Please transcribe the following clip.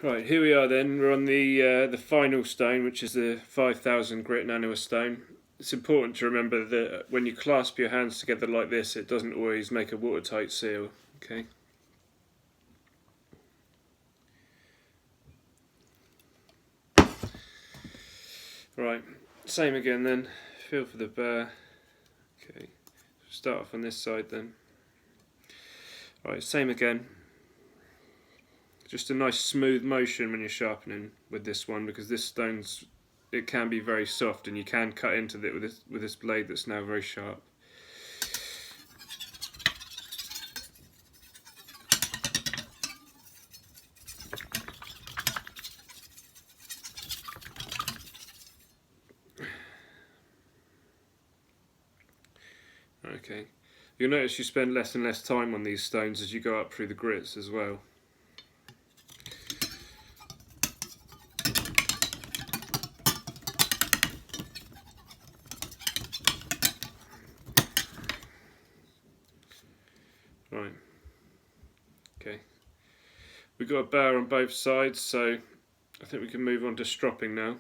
Right, here we are then. We're on the final stone, which is the 5000 grit naniwa stone. It's important to remember that when you clasp your hands together like this, it doesn't always make a watertight seal. Okay. Right, same again then. Feel for the burr. Okay, start off on this side then. Right, same again. Just a nice smooth motion when you're sharpening with this one, because this stone's, it can be very soft and you can cut into it with this blade that's now very sharp. Okay, you'll notice you spend less and less time on these stones as you go up through the grits as well. Right, okay, we've got a burr on both sides, so I think we can move on to stropping now.